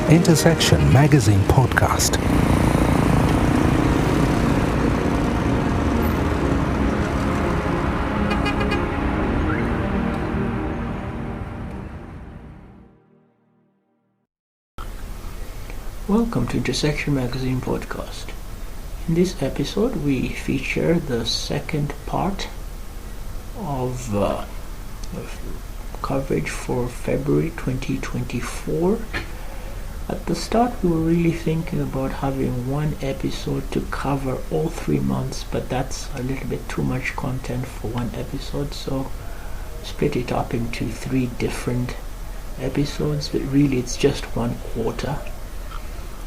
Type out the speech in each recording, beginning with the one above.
Intersection Magazine Podcast. Welcome to Intersection Magazine Podcast. In this episode, we feature the second part of coverage for February 2024. At the start, we were really thinking about having one episode to cover all 3 months, but that's a little bit too much content for one episode, so split it up into 3 different episodes, but really it's just 1 quarter.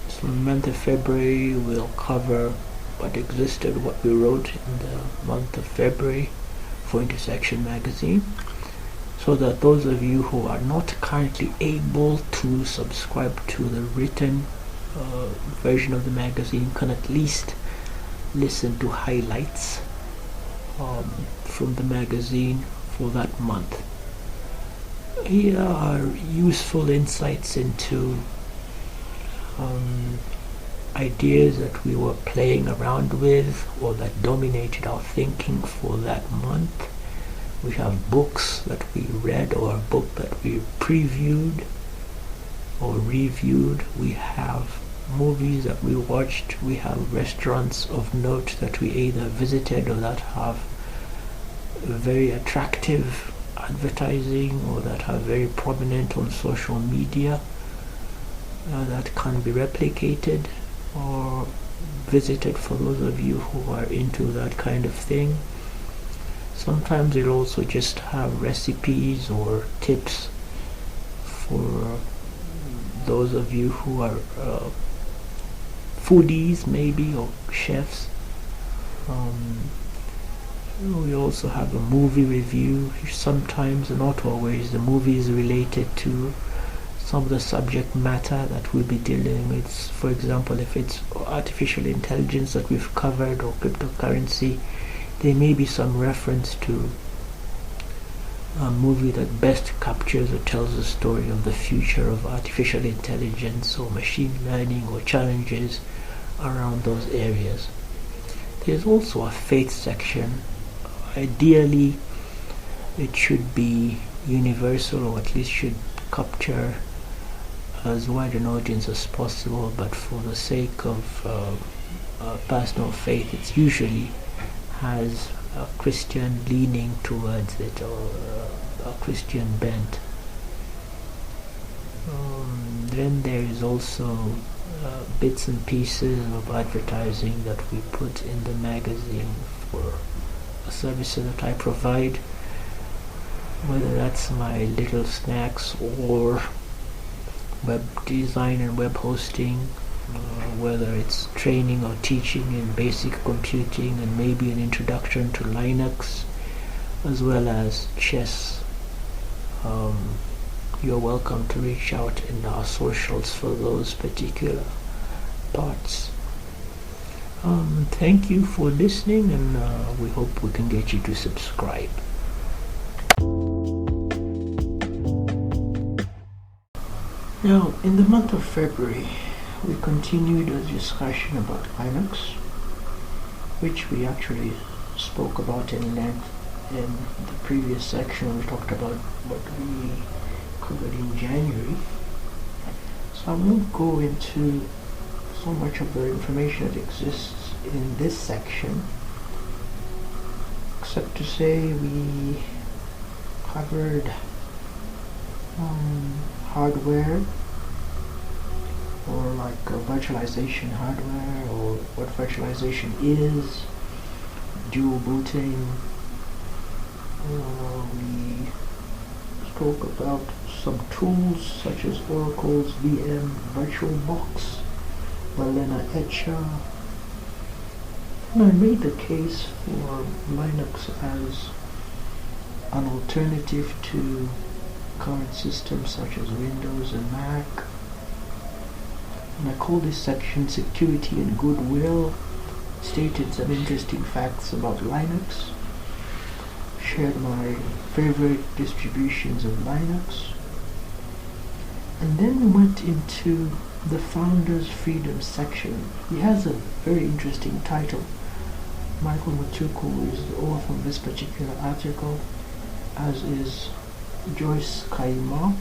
So in the month of February, we'll cover what existed, what we wrote in the month of February for Intersection Magazine, so that those of you who are not currently able to subscribe to the written version of the magazine can at least listen to highlights from the magazine for that month. Here are useful insights into ideas that we were playing around with or that dominated our thinking for that month. We have books that we read or a book that we previewed or reviewed. We have movies that we watched. We have restaurants of note that we either visited or that have very attractive advertising or that are very prominent on social media that can be replicated or visited for those of you who are into that kind of thing. Sometimes it'll also just have recipes or tips for those of you who are foodies maybe, or chefs. We also have a movie review. Sometimes, not always, the movie is related to some of the subject matter that we'll be dealing with. For example, if it's artificial intelligence that we've covered or cryptocurrency, there may be some reference to a movie that best captures or tells the story of the future of artificial intelligence or machine learning or challenges around those areas. There's also a faith section. Ideally, it should be universal, or at least should capture as wide an audience as possible, but for the sake of personal faith, it's usually has a Christian leaning towards it, or a Christian bent. Then there is also bits and pieces of advertising that we put in the magazine for services that I provide, whether that's my little snacks or web design and web hosting, whether it's training or teaching in basic computing and maybe an introduction to Linux, as well as chess. You're welcome to reach out in our socials for those particular parts. Thank you for listening, and we hope we can get you to subscribe. Now, in the month of February, we continued a discussion about Linux, which we actually spoke about in length in the previous section. We talked about what we covered in January. So I won't go into so much of the information that exists in this section, except to say we covered hardware, or like virtualization hardware, or what virtualization is, dual booting. We spoke about some tools such as Oracle's VM VirtualBox, Balena Etcher, and I made the case for Linux as an alternative to current systems such as Windows and Mac. And I call this section Security and Goodwill. Stated some interesting facts about Linux. Shared my favorite distributions of Linux. And then we went into the Founders Freedom section. He has a very interesting title. Michael Matuku is the author of this particular article, as is Joyce Kaima.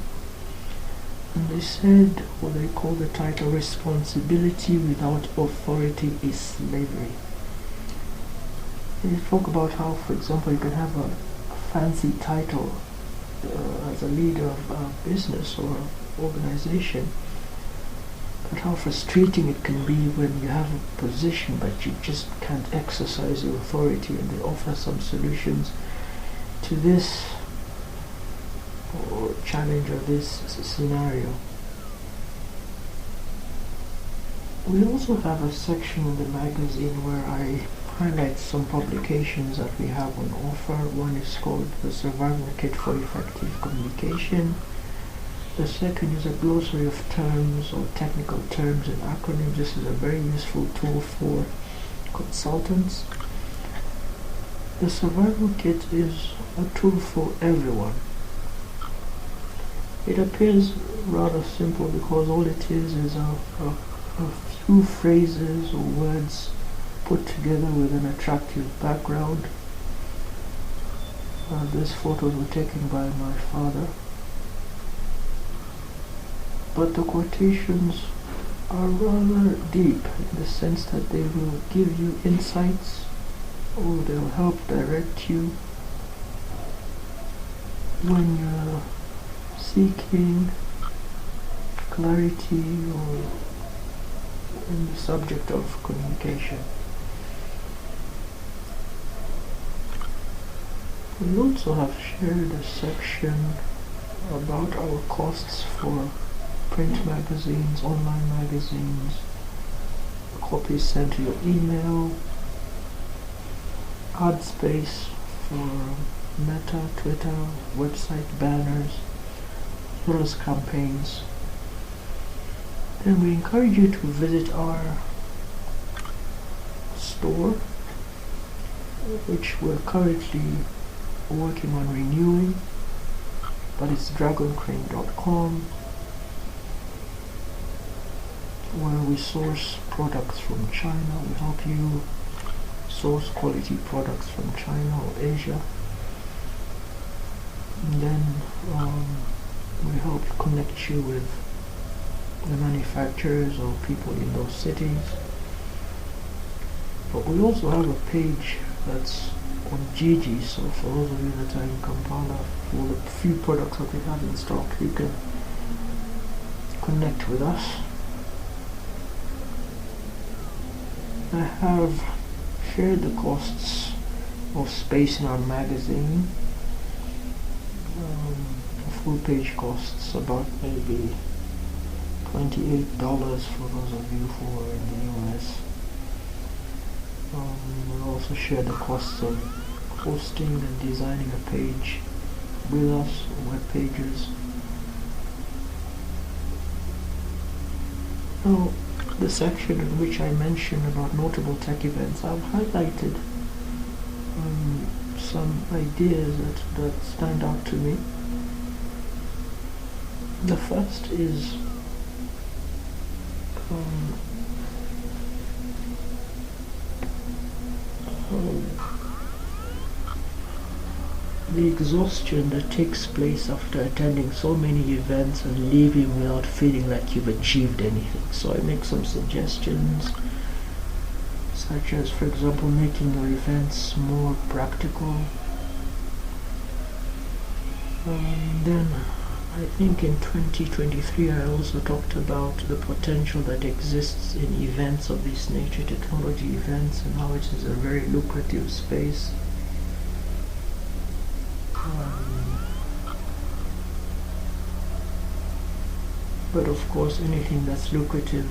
And they said what they call the title, Responsibility Without Authority is Slavery. They talk about how, for example, you can have a fancy title as a leader of a business or organization, but how frustrating it can be when you have a position but you just can't exercise your authority. And they offer some solutions to this or challenge or this scenario. We also have a section in the magazine where I highlight some publications that we have on offer. One is called The Survival Kit for Effective Communication. The second is a glossary of terms or technical terms and acronyms. This is a very useful tool for consultants. The Survival Kit is a tool for everyone. It appears rather simple because all it is a few phrases or words put together with an attractive background. These photos were taken by my father. But the quotations are rather deep in the sense that they will give you insights or they'll help direct you when you're seeking clarity or in the subject of communication. We also have shared a section about our costs for print magazines, online magazines, copies sent to your email, ad space for Meta, Twitter, website banners, as well as campaigns. Then we encourage you to visit our store, which we're currently working on renewing, but it's dragoncrane.com, where we source products from China. We help you source quality products from China or Asia, and then we help connect you with the manufacturers or people in those cities. But we also have a page that's on Gigi, so for those of you that are in Kampala, for the few products that we have in stock, you can connect with us. I have shared the costs of space in our magazine. A full page costs about maybe $28 for those of you who are in the US. We'll also share the costs of hosting and designing a page with us, web pages. Now, the section in which I mentioned about notable tech events, I've highlighted some ideas that stand out to me. The first is the exhaustion that takes place after attending so many events and leaving without feeling like you've achieved anything. So I make some suggestions, such as, for example, making your events more practical. Then I think in 2023 I also talked about the potential that exists in events of this nature, technology events, and how it is a very lucrative space. But of course, anything that's lucrative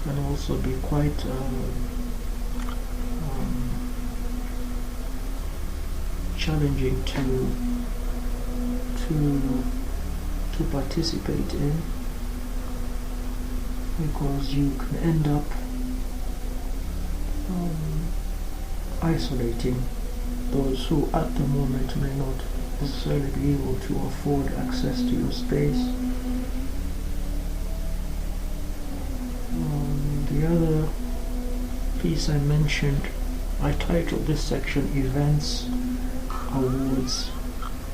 can also be quite challenging to participate in. because you can end up isolating those who at the moment may not necessarily be able to afford access to your space. The other piece I mentioned, I titled this section Events, Awards,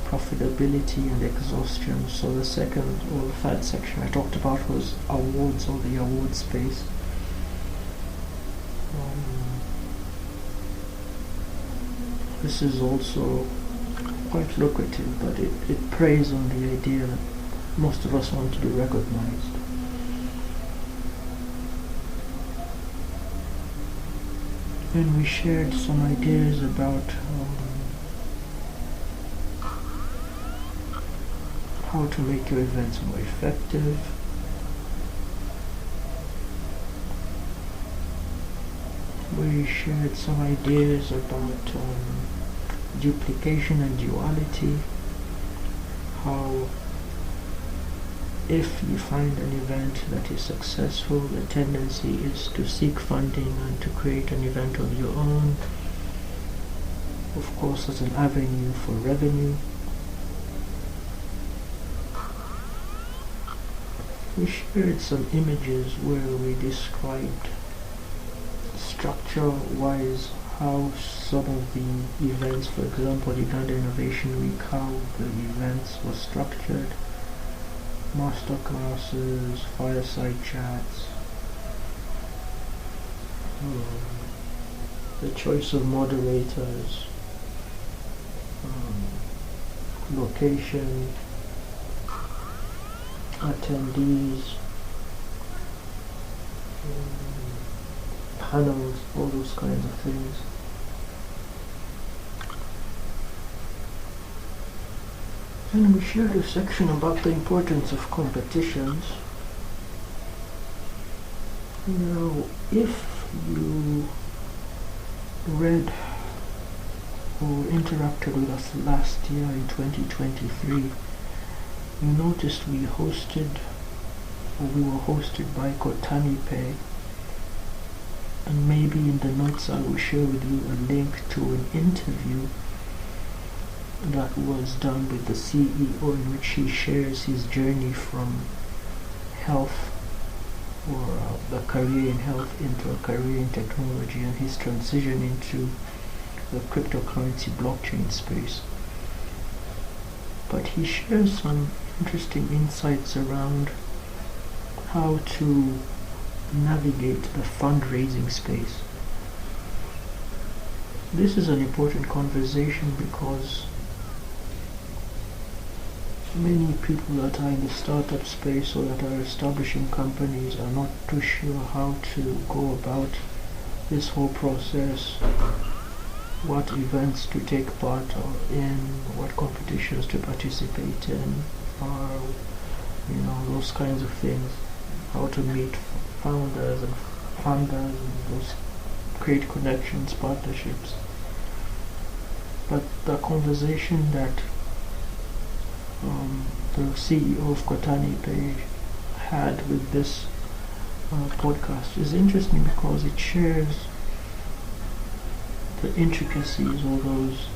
Profitability and Exhaustion. So the second or the third section I talked about was awards, or the award space. This is also quite lucrative, but it preys on the idea that most of us want to be recognized. And we shared some ideas about how to make your events more effective, we shared some ideas about duplication and duality, how if you find an event that is successful, the tendency is to seek funding and to create an event of your own, of course as an avenue for revenue. We shared some images where we described structure-wise how some of the events, for example Uganda Innovation Week, how the events were structured, master classes, fireside chats, the choice of moderators, location, attendees, panels, all those kinds of things. And we shared a section about the importance of competitions. Now, if you read or interacted with us last year in 2023, you noticed we were hosted by Kotani Pay, and maybe in the notes I will share with you a link to an interview that was done with the CEO in which he shares his journey from health or the career in health into a career in technology and his transition into the cryptocurrency blockchain space. But he shares some interesting insights around how to navigate the fundraising space. This is an important conversation because many people that are in the startup space or that are establishing companies are not too sure how to go about this whole process, what events to take part in, what competitions to participate in, or those kinds of things, how to meet founders and funders and those create connections, partnerships. But the conversation that the CEO of Kotani Pay had with this podcast is interesting because it shares the intricacies or those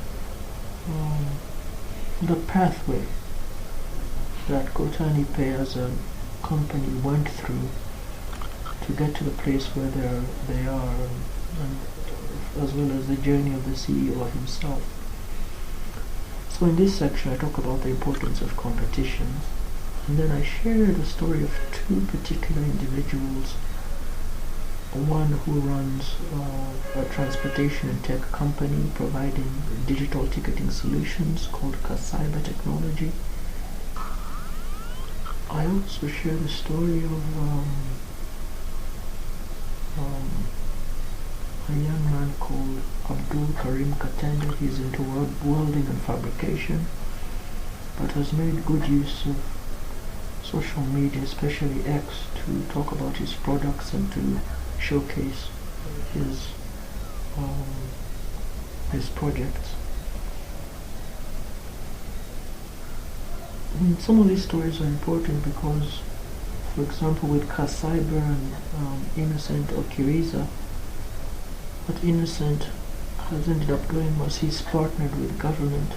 the pathway that Kotani Pay as a company went through to get to the place where they are, and as well as the journey of the CEO himself. So in this section I talk about the importance of competition, and then I share the story of two particular individuals, one who runs a transportation and tech company providing digital ticketing solutions called Kasaiba Technology. I also share the story of a young man called Abdul Karim Katenda. He's into welding and fabrication, but has made good use of social media, especially X, to talk about his products and to showcase his projects. And some of these stories are important because For example, with Kasaiber and Innocent Okiriza, what Innocent has ended up doing was he's partnered with government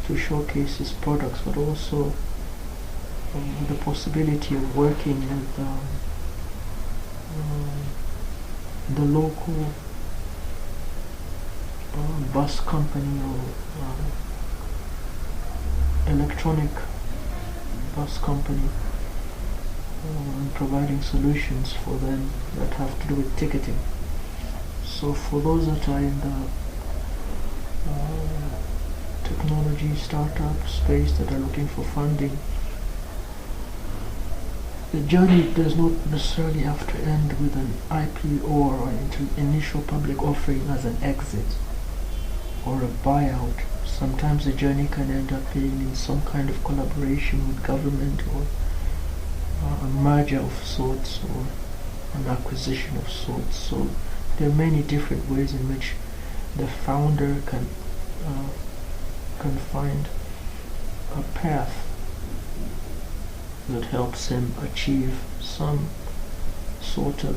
to showcase his products, but also with the possibility of working with the local bus company or electronic bus company, and providing solutions for them that have to do with ticketing. So for those that are in the technology startup space that are looking for funding, the journey does not necessarily have to end with an IPO or an initial public offering as an exit or a buyout. Sometimes the journey can end up being in some kind of collaboration with government, or a merger of sorts, or an acquisition of sorts. So there are many different ways in which the founder can find a path that helps him achieve some sort of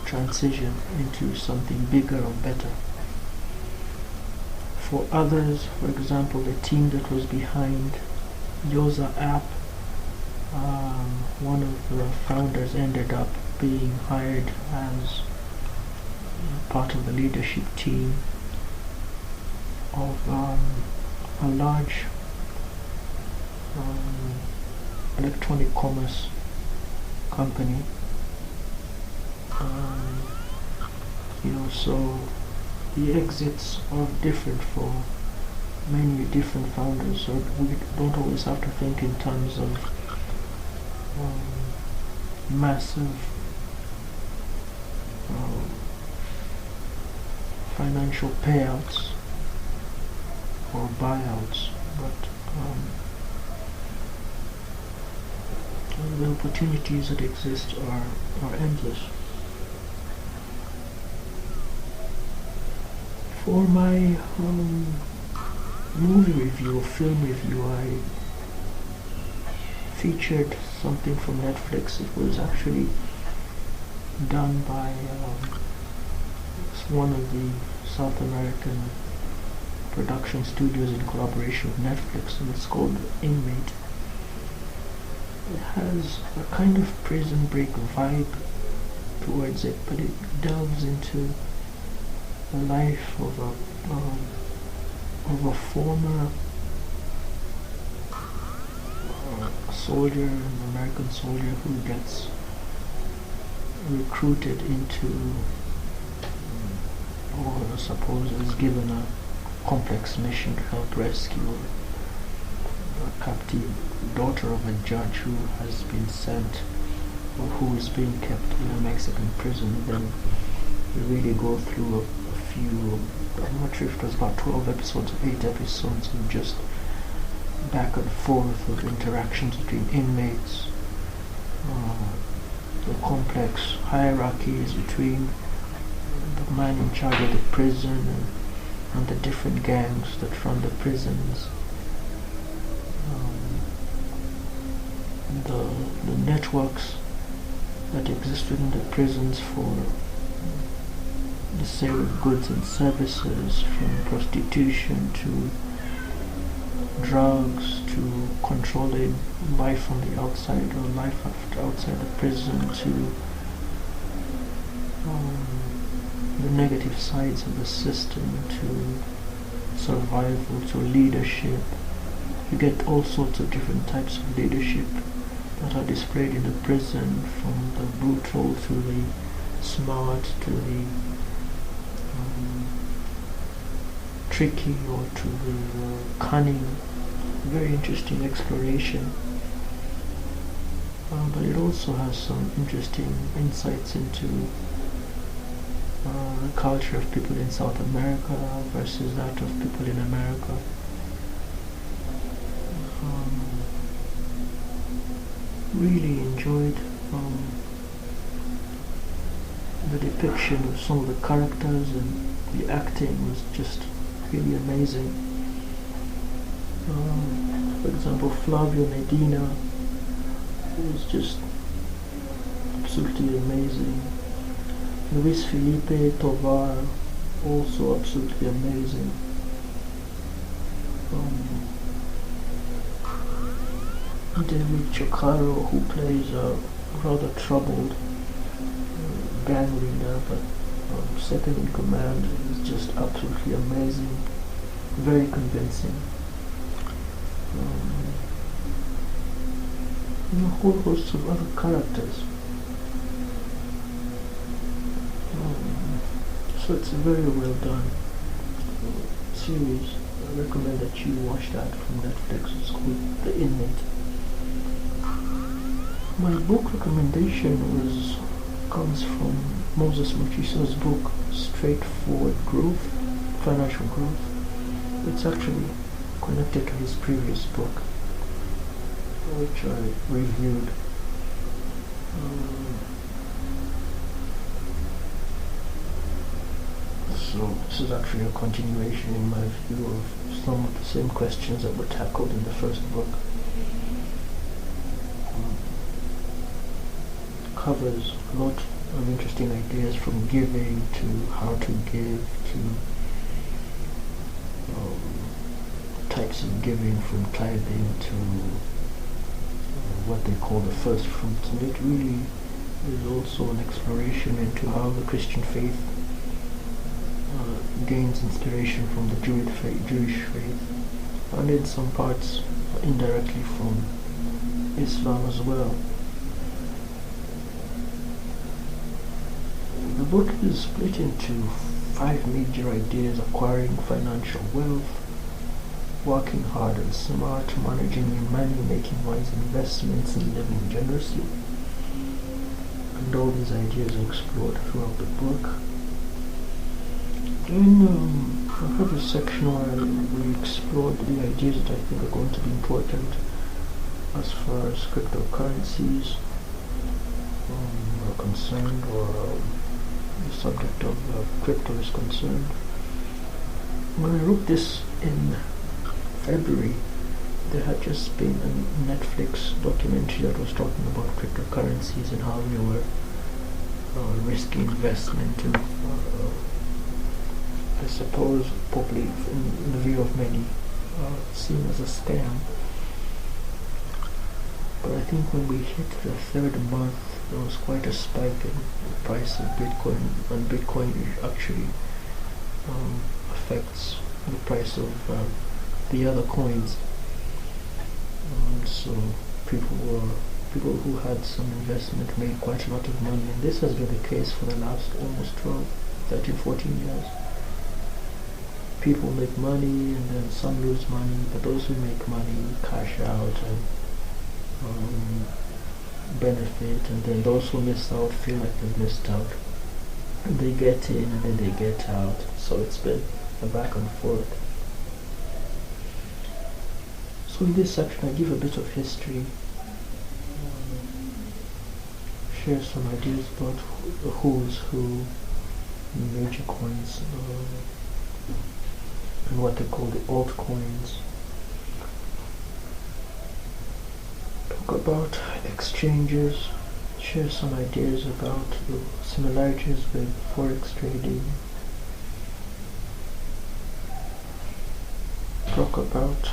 transition into something bigger or better. For others, for example, the team that was behind Yoza app, one of the founders ended up being hired as part of the leadership team of a large electronic commerce company. So the exits are different for many different founders, so we don't always have to think in terms of massive financial payouts or buyouts, but the opportunities that exist are endless. For my movie review or film review, I featured something from Netflix. It was actually done by one of the South American production studios in collaboration with Netflix, and it's called Inmate. It has a kind of prison break vibe towards it, but it delves into the life of a former soldier, an American soldier who gets recruited into, or I suppose is given a complex mission to help rescue a captive daughter of a judge who has been sent, or who is being kept in a Mexican prison. Then we really go through a few, I'm not sure if it was about 12 episodes or 8 episodes of just back and forth of interactions between inmates, the complex hierarchies between the man in charge of the prison and the different gangs that run the prisons, the networks that exist within the prisons for the sale of goods and services, from prostitution to drugs to controlling life on the outside or life after outside the prison, to the negative sides of the system, to survival, to leadership. You get all sorts of different types of leadership that are displayed in the prison, from the brutal to the smart to the tricky, or to the cunning. Very interesting exploration, but it also has some interesting insights into the culture of people in South America versus that of people in America. Really enjoyed the depiction of some of the characters, and the acting was just really amazing. For example, Flavio Medina was just absolutely amazing. Luis Felipe Tovar, also absolutely amazing. David Chocaro, who plays a rather troubled gang leader, but second in command, is just absolutely amazing, very convincing. And a whole host of other characters. So it's a very well done series. I recommend that you watch that from Netflix. It's called The Inmate. My book recommendation comes from Moses Mukisa's book, Straightforward Growth, Financial Growth. It's actually connected to his previous book, which I reviewed. So this is actually a continuation, in my view, of some of the same questions that were tackled in the first book. Covers a lot of interesting ideas, from giving to how to give to types of giving, from tithing to what they call the first fruits. And it really is also an exploration into how the Christian faith gains inspiration from the Jewish faith, and in some parts indirectly from Islam as well. The book is split into 5 major ideas: acquiring financial wealth, working hard and smart, managing your money, making wise investments, and living generously. And all these ideas are explored throughout the book. Then I have a section where we explored the ideas that I think are going to be important as far as cryptocurrencies are concerned, or the subject of crypto is concerned. When I wrote this in February, there had just been a Netflix documentary that was talking about cryptocurrencies and how they were risky investment, and I suppose probably in the view of many seen as a scam. But I think when we hit the third month, there was quite a spike in the price of Bitcoin, and Bitcoin actually affects the price of the other coins. So people who had some investment made quite a lot of money, and this has been the case for the last almost 12, 13, 14 years. People make money and then some lose money, but those who make money cash out and benefit, and then those who miss out feel like they've missed out. And they get in and then they get out. So it's been a back and forth. So in this section I give a bit of history, share some ideas about who's who in major coins, and what they call the altcoins. Talk about exchanges, share some ideas about the similarities with forex trading. Talk about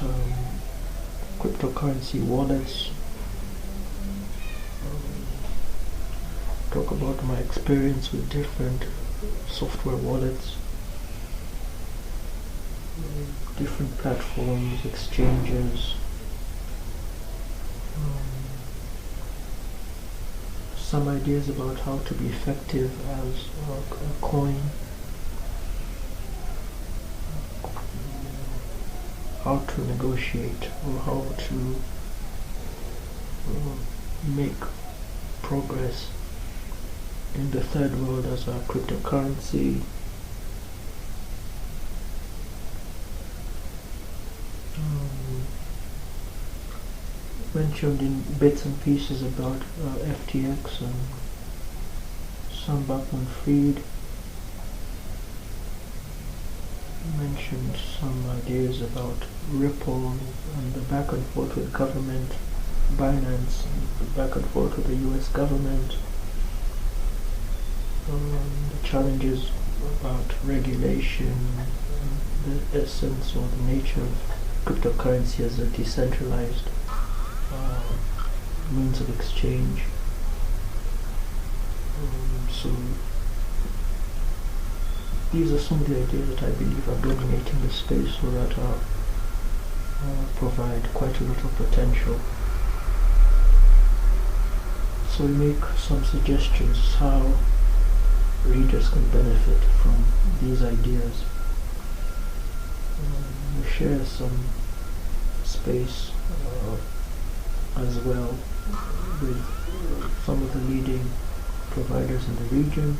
cryptocurrency wallets. Talk about my experience with different software wallets, different platforms, exchanges, some ideas about how to be effective as a coin, how to negotiate, or how to make progress in the third world as a cryptocurrency. Mentioned in bits and pieces about FTX and Sam Bankman-Fried. mentioned some ideas about Ripple and the back and forth with government, Binance and the back and forth with the US government, the challenges about regulation, and the essence or the nature of cryptocurrency as a decentralized means of exchange. So these are some of the ideas that I believe are dominating the space, or that provide quite a lot of potential. So we make some suggestions how readers can benefit from these ideas. We share some space as well with some of the leading providers in the region,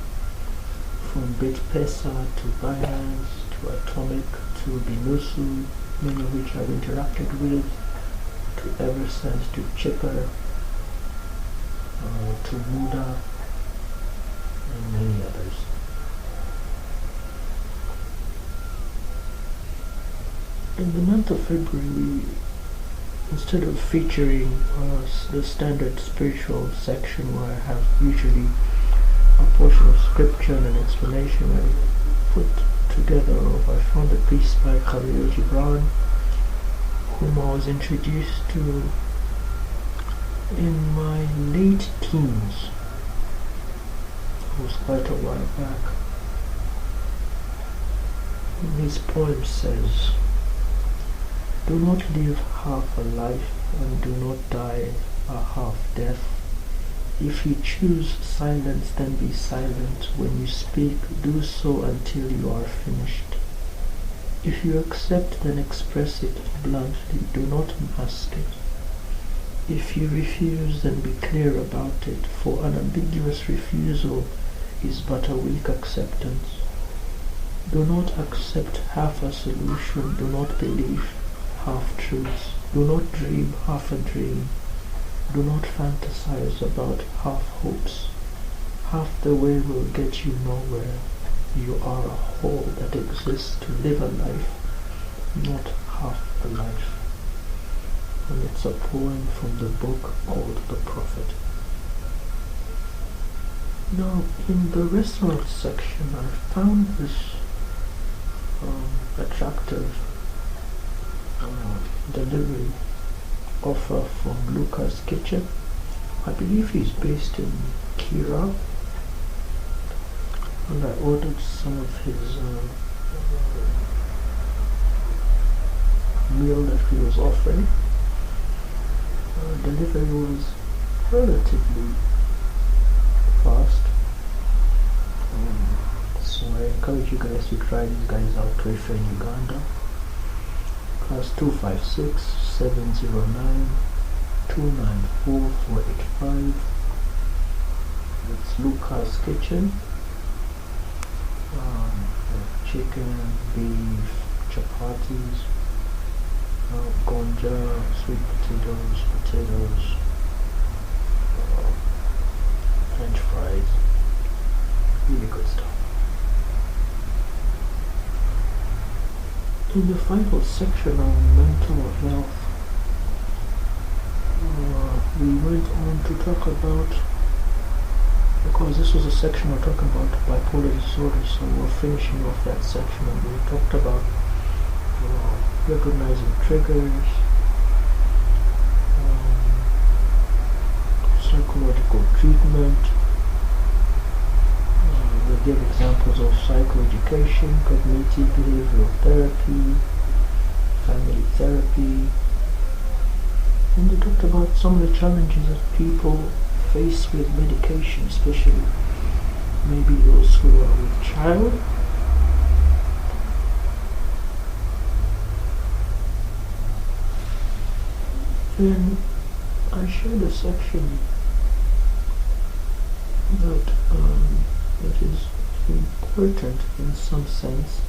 from BitPesa to Binance to Atomic to Binusu, many of which I've interacted with, to Eversense, to Chipper, to Muda, and many others. In the month of February, we, instead of featuring the standard spiritual section where I have usually a portion of scripture and an explanation, I put together, or I found a piece by Khalil Gibran, whom I was introduced to in my late teens. It was quite a while back. And his poem says, "Do not live half a life, and do not die a half death. If you choose silence, then be silent. When you speak, do so until you are finished. If you accept, then express it bluntly. Do not mask it. If you refuse, then be clear about it, for an ambiguous refusal is but a weak acceptance. Do not accept half a solution. Do not believe half-truths. Do not dream half a dream. Do not fantasize about half-hopes. Half the way will get you nowhere. You are a whole that exists to live a life, not half a life." And it's a poem from the book called The Prophet. Now, in the restaurant section, I found this attractive delivery offer from Luca's Kitchen. I believe he's based in Kira, and I ordered some of his meal that he was offering. Delivery was relatively fast, so I encourage you guys to try these guys out if you're in Uganda. Plus 256-709-294-485. It's Luca's Kitchen. Chicken, beef, chapatis, gonja, sweet potatoes, French fries. Really good stuff. In the final section on mental health, we went on to talk about, because this was a section we're talking about bipolar disorder, so we're finishing off that section, and we talked about recognizing triggers, psychological treatment. We give examples of psychoeducation, cognitive behavioral therapy, family therapy, and we talked about some of the challenges that people face with medication, especially maybe those who are with child. Then I shared a section that is important in some sense,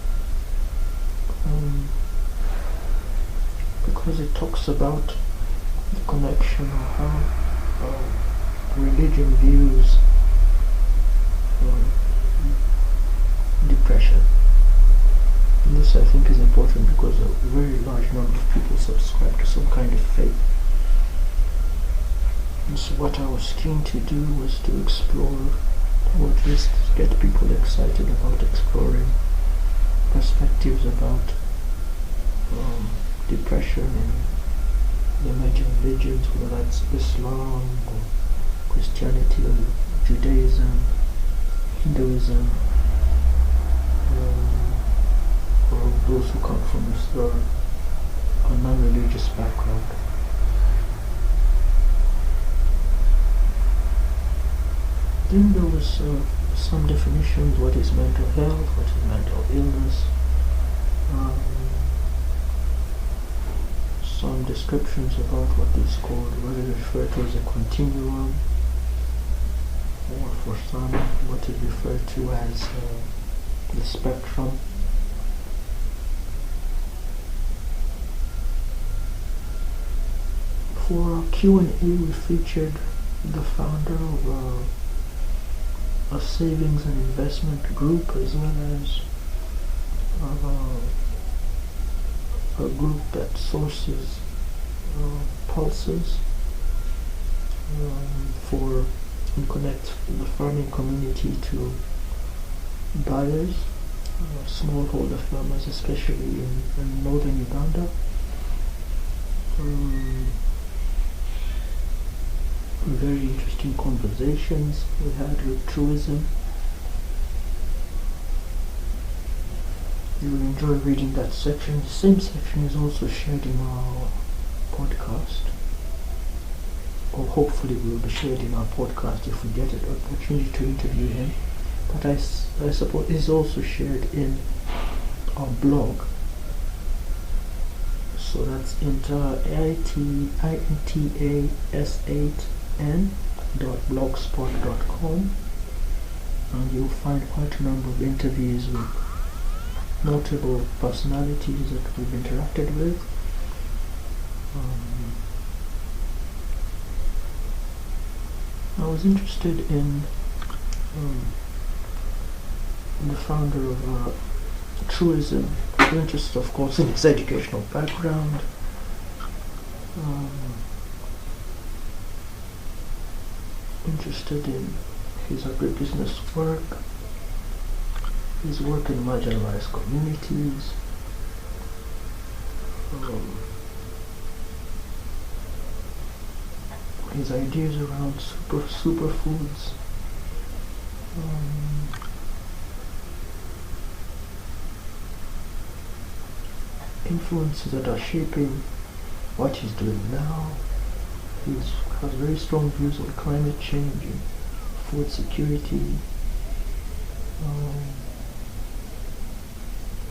because it talks about the connection of how religion views depression. And this I think is important because a very large number of people subscribe to some kind of faith. And so what I was keen to do was to explore, or at least get people excited about exploring perspectives about depression in the emerging religions, whether that's Islam or Christianity or Judaism, Hinduism, or those who come from a non-religious background. Then there was some definitions: what is mental health, what is mental illness, some descriptions about what is called, what is referred to as a continuum, or for some, what is referred to as the spectrum. For Q&A, we featured the founder of a savings and investment group, as well as a group that sources pulses and connects the farming community to buyers, smallholder farmers, especially in northern Uganda. Very interesting conversations we had with Truism. You will enjoy reading that section. The same section is also shared in our podcast, or hopefully will be shared in our podcast if we get an opportunity to interview him. But I suppose it's also shared in our blog. So that's intas8n.blogspot.com, and you'll find quite a number of interviews with notable personalities that we've interacted with. I was interested in the founder of Truism, interested of course in his educational background, interested in his agribusiness work, his work in marginalized communities, his ideas around superfoods, influences that are shaping what he's doing now. He has very strong views on climate change and food security,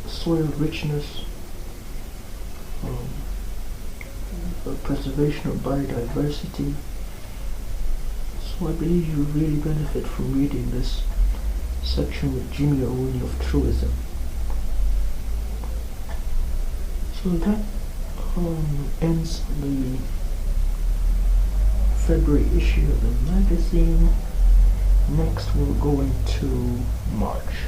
soil richness, preservation of biodiversity. So I believe you really benefit from reading this section with Jimmy Owuni of Truism. So that ends the February issue of the magazine. Next we'll go into March.